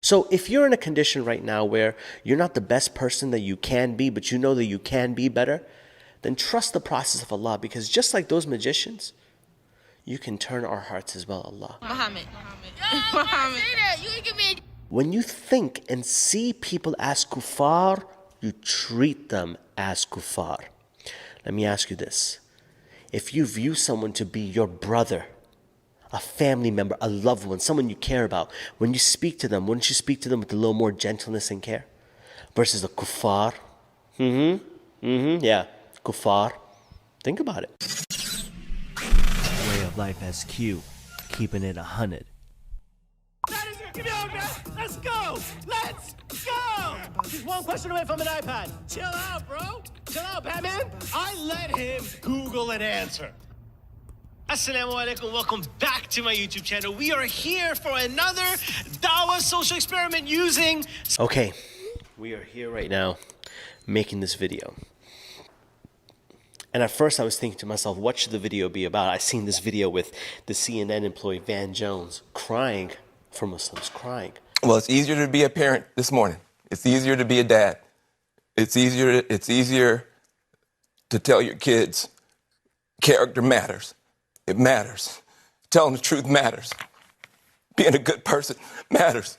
So if you're in a condition right now where you're not the best person that you can be, but you know that you can be better, then trust the process of Allah, because just like those magicians, you can turn our hearts as well, Allah. Muhammad. When you think and see people as kuffar, you treat them as kuffar. Let me ask you this. If you view someone to be your brother, a family member, a loved one, someone you care about, when you speak to them, wouldn't you speak to them with a little more gentleness and care? Versus a kuffar. Yeah, kuffar. Think about it. Way of life SQ, keeping it 100. Let's go! Let's go! He's one question away from an iPad. Chill out, bro. Chill out, Batman. I let him Google an answer. Assalamu alaikum. Welcome back to my YouTube channel. We are here for another Dawah social experiment using... Okay, we are here right now making this video. And at first I was thinking to myself, what should the video be about? I seen this video with the CNN employee Van Jones crying for Muslims, crying. Well, it's easier to be a parent this morning. It's easier to be a dad. It's easier to tell your kids character matters. It matters. Telling the truth matters. Being a good person matters.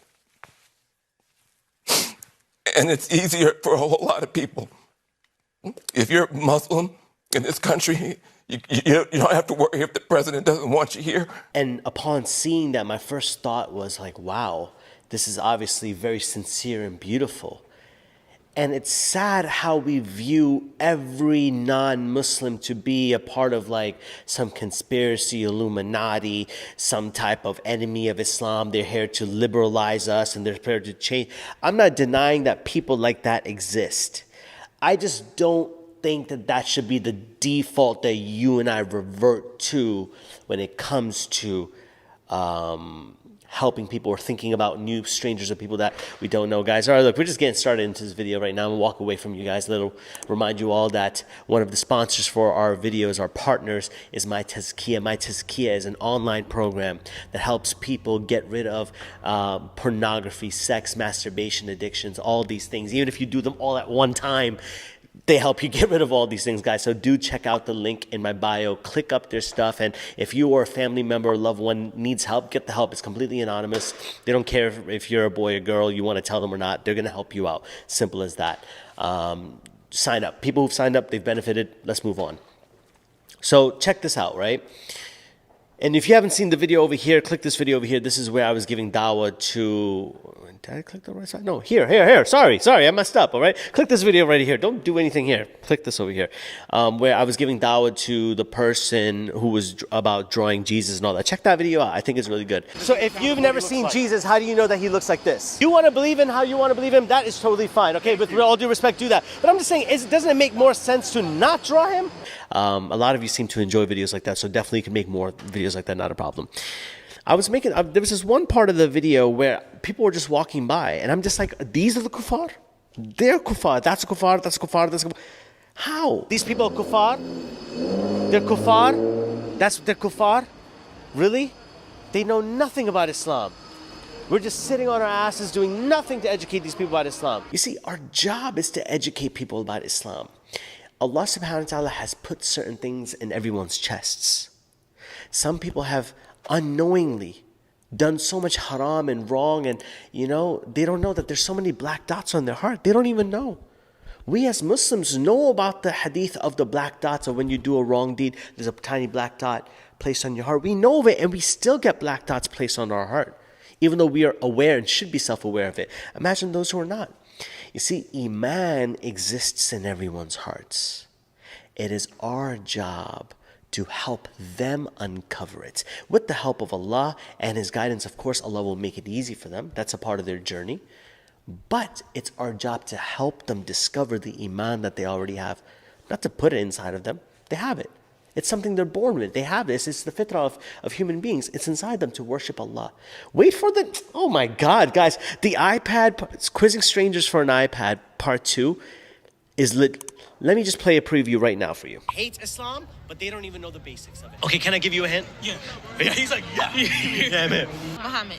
And it's easier for a whole lot of people. If you're Muslim in this country, you don't have to worry if the president doesn't want you here. And upon seeing that, my first thought was like, wow, this is obviously very sincere and beautiful. And it's sad how we view every non-Muslim to be a part of like some conspiracy, Illuminati, some type of enemy of Islam. They're here to liberalize us and they're here to change. I'm not denying that people like that exist. I just don't think that that should be the default that you and I revert to when it comes to helping people or thinking about new strangers or people that we don't know, guys. All right, look, we're just getting started into this video right now. I'm gonna walk away from you guys. It'll remind you all that one of the sponsors for our videos, our partners, is My Tazkiyah. My Tazkiyah is an online program that helps people get rid of pornography, sex, masturbation, addictions, all these things. Even if you do them all at one time, they help you get rid of all these things, guys. So do check out the link in my bio. Click up their stuff. And if you or a family member or loved one needs help, get the help. It's completely anonymous. They don't care if you're a boy or girl, you want to tell them or not. They're going to help you out. Simple as that. Sign up. People who've signed up, they've benefited. Let's move on. So check this out, right? And if you haven't seen the video over here, click this video over here. This is where I was giving dawah to... Did I click the right side? No, here. Sorry, I messed up, all right? Click this video right here. Don't do anything here. Click this over here. Where I was giving dawah to the person who was about drawing Jesus and all that. Check that video out. I think it's really good. So if you've never seen Jesus, how do you know that he looks like this? You want to believe in how you want to believe him? That is totally fine, okay? With all due respect, do that. But I'm just saying, doesn't it make more sense to not draw him? A lot of you seem to enjoy videos like that, so definitely you can make more videos like that, not a problem. I was making, there was this one part of the video where people were just walking by, and I'm just like, these are the kuffar? They're kuffar. That's a kuffar, that's a kuffar, that's a kuffar. How? These people are kuffar? They're kuffar? They're kuffar? Really? They know nothing about Islam. We're just sitting on our asses doing nothing to educate these people about Islam. You see, our job is to educate people about Islam. Allah subhanahu wa ta'ala has put certain things in everyone's chests. Some people have unknowingly done so much haram and wrong, and they don't know that there's so many black dots on their heart. They don't even know. We as Muslims know about the hadith of the black dots, of when you do a wrong deed, there's a tiny black dot placed on your heart. We know of it, and we still get black dots placed on our heart, even though we are aware and should be self-aware of it. Imagine those who are not. You see, Iman exists in everyone's hearts. It is our job to help them uncover it. With the help of Allah and His guidance, of course, Allah will make it easy for them. That's a part of their journey. But it's our job to help them discover the Iman that they already have. Not to put it inside of them. They have it. It's something they're born with. They have this. It's the fitrah of human beings. It's inside them to worship Allah. Wait for the... Oh my God, guys. The iPad, Quizzing Strangers for an iPad, part 2 is lit. Let me just play a preview right now for you. Hates Islam, but they don't even know the basics of it. Okay, can I give you a hint? Yeah. He's like, yeah. Yeah, man. Muhammad.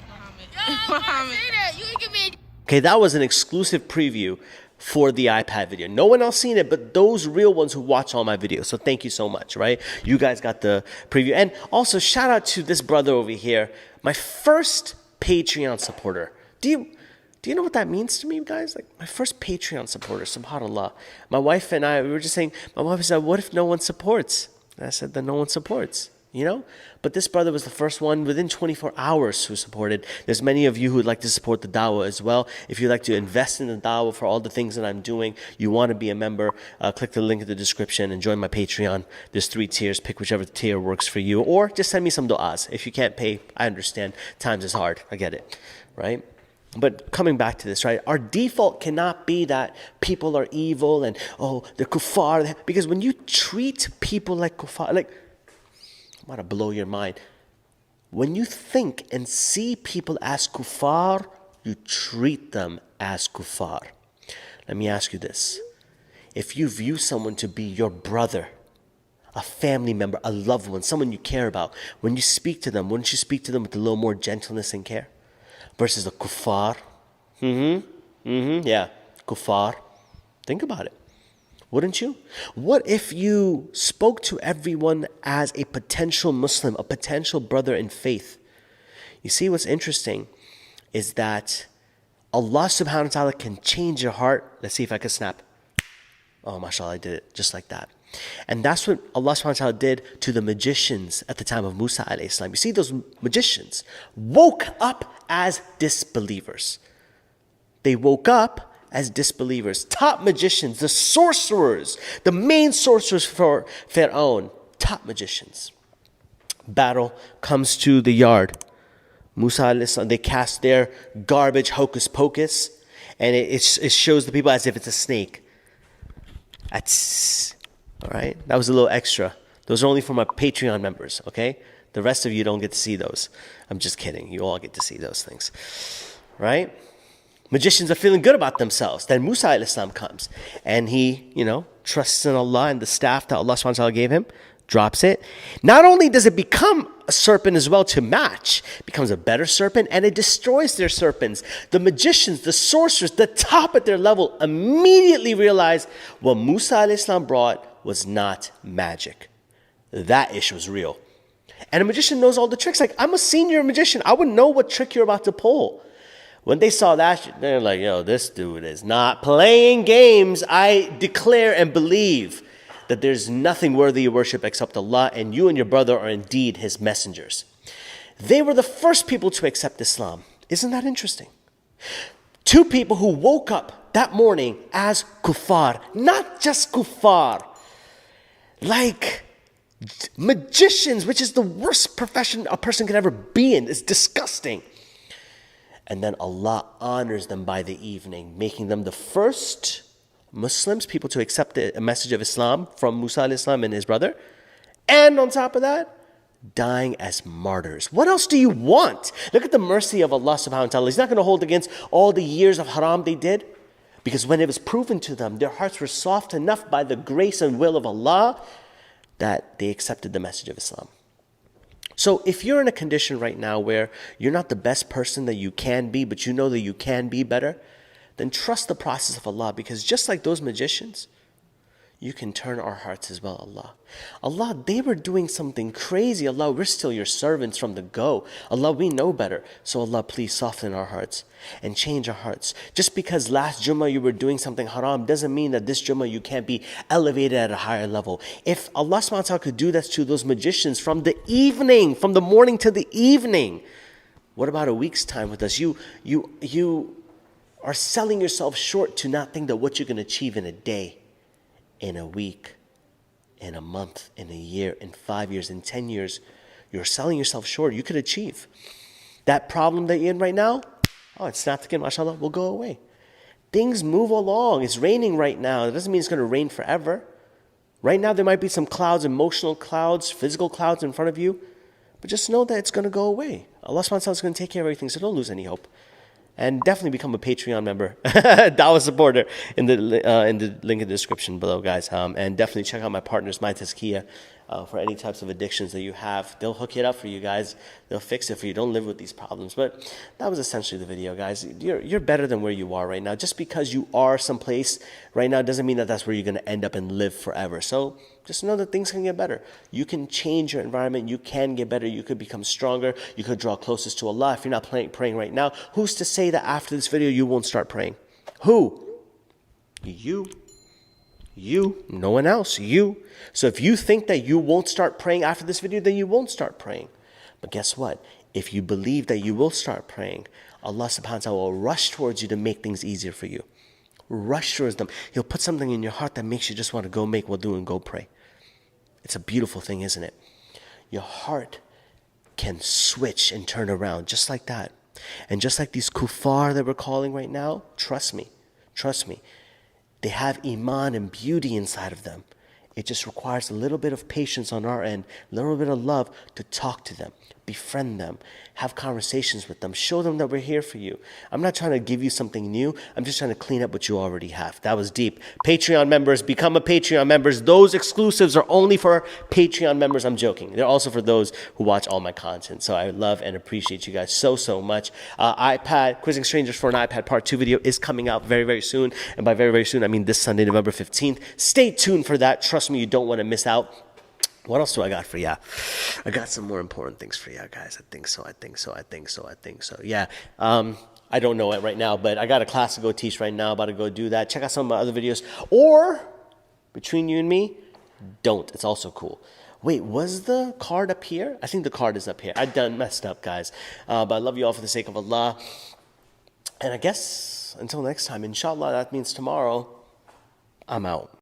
Muhammad. You can give me Okay, that was an exclusive preview for the iPad video. No one else seen it, but those real ones who watch all my videos. So thank you so much, right? You guys got the preview. And also shout out to this brother over here, my first Patreon supporter. Do you know what that means to me, guys? Like, my first Patreon supporter, subhanAllah. My wife and I, we were just saying, my wife said, what if no one supports? And I said, then no one supports, you know? But this brother was the first one within 24 hours who supported. There's many of you who would like to support the dawah as well. If you'd like to invest in the dawah for all the things that I'm doing, you want to be a member, click the link in the description and join my Patreon. There's 3 tiers. Pick whichever tier works for you. Or just send me some du'as. If you can't pay, I understand. Times is hard. I get it, right? But coming back to this, right? Our default cannot be that people are evil and, oh, they're kuffar. Because when you treat people like kuffar, like, I'm about to blow your mind. When you think and see people as kuffar, you treat them as kuffar. Let me ask you this. If you view someone to be your brother, a family member, a loved one, someone you care about, when you speak to them, wouldn't you speak to them with a little more gentleness and care? Versus a kuffar. Yeah, kuffar. Think about it. Wouldn't you? What if you spoke to everyone as a potential Muslim, a potential brother in faith? You see, what's interesting is that Allah subhanahu wa ta'ala can change your heart. Let's see if I can snap. Oh, mashallah, I did it just like that. And that's what Allah subhanahu wa ta'ala did to the magicians at the time of Musa alayhi salam. You see, those magicians woke up as disbelievers. They woke up as disbelievers. Top magicians, the sorcerers, the main sorcerers for Pharaoh, top magicians. Battle comes to the yard. Musa alayhi salam, they cast their garbage hocus pocus, and it shows the people as if it's a snake. That's all right. That was a little extra. Those are only for my Patreon members, okay? The rest of you don't get to see those. I'm just kidding. You all get to see those things, right? Magicians are feeling good about themselves. Then Musa alayhi salam comes, and he, trusts in Allah and the staff that Allah subhanahu wa ta'ala gave him, drops it. Not only does it become a serpent as well to match, it becomes a better serpent, and it destroys their serpents. The magicians, the sorcerers, the top at their level immediately realize what Musa alayhi salam brought was not magic. That issue was real. And a magician knows all the tricks. Like, I'm a senior magician. I would know what trick you're about to pull. When they saw that, they're like, yo, this dude is not playing games. I declare and believe that there's nothing worthy of worship except Allah, and you and your brother are indeed his messengers. They were the first people to accept Islam. Isn't that interesting? 2 people who woke up that morning as kuffar, not just kuffar, like magicians, which is the worst profession a person could ever be in. It's disgusting. And then Allah honors them by the evening, making them the first Muslims, people to accept a message of Islam from Musa alayhi salam and his brother. And on top of that, dying as martyrs. What else do you want? Look at the mercy of Allah subhanahu wa ta'ala. He's not going to hold against all the years of haram they did. Because when it was proven to them, their hearts were soft enough by the grace and will of Allah that they accepted the message of Islam. So if you're in a condition right now where you're not the best person that you can be, but you know that you can be better, then trust the process of Allah, because just like those magicians, you can turn our hearts as well, Allah. Allah, they were doing something crazy. Allah, we're still your servants from the go. Allah, we know better. So Allah, please soften our hearts and change our hearts. Just because last Jummah you were doing something haram doesn't mean that this Jummah you can't be elevated at a higher level. If Allah subhanahu wa ta'ala could do that to those magicians from the evening, from the morning to the evening, what about a week's time with us? You are selling yourself short to not think that what you can achieve in a day, in a week, in a month, in a year, in 5 years, in 10 years, you're selling yourself short. You could achieve. That problem that you're in right now, oh, it's snapped again, mashallah, will go away. Things move along. It's raining right now. It doesn't mean it's going to rain forever. Right now there might be some clouds, emotional clouds, physical clouds in front of you, but just know that it's going to go away. Allah subhanahu wa ta'ala is going to take care of everything, so don't lose any hope. And definitely become a Patreon member, Dawah supporter, in the link in the description below, guys. And definitely check out my partners, My Tazkiyah. for any types of addictions that you have. They'll hook it up for you guys. They'll fix it for you. Don't live with these problems. But that was essentially the video, guys. You're better than where you are right now. Just because you are someplace right now doesn't mean that that's where you're going to end up and live forever. So just know that things can get better. You can change your environment. You can get better. You could become stronger. You could draw closest to Allah. If you're not praying right now, who's to say that after this video you won't start praying? Who? You, no one else, you. So if you think that you won't start praying after this video, then you won't start praying. But guess what? If you believe that you will start praying, Allah subhanahu wa ta'ala will rush towards you to make things easier for you. Rush towards them. He'll put something in your heart that makes you just want to go make wudu and go pray. It's a beautiful thing, isn't it? Your heart can switch and turn around just like that. And just like these kuffar that we're calling right now, trust me, they have iman and beauty inside of them. It just requires a little bit of patience on our end, a little bit of love to talk to them, befriend them, have conversations with them, show them that we're here for you. I'm not trying to give you something new. I'm just trying to clean up what you already have. That was deep. Patreon members, become a Patreon members. Those exclusives are only for Patreon members. I'm joking. They're also for those who watch all my content. So I love and appreciate you guys so much. iPad, Quizzing Strangers for an iPad Part 2 video is coming out very soon. And by very soon, I mean this Sunday, November 15th. Stay tuned for that. Trust me, you don't want to miss out. What else do I got for ya? I got some more important things for ya, guys. I think so. Yeah. I don't know it right now, but I got a class to go teach right now. About to go do that. Check out some of my other videos. Or, between you and me, don't. It's also cool. Wait, was the card up here? I think the card is up here. I done messed up, guys. But I love you all for the sake of Allah. And I guess, until next time, inshallah, that means tomorrow, I'm out.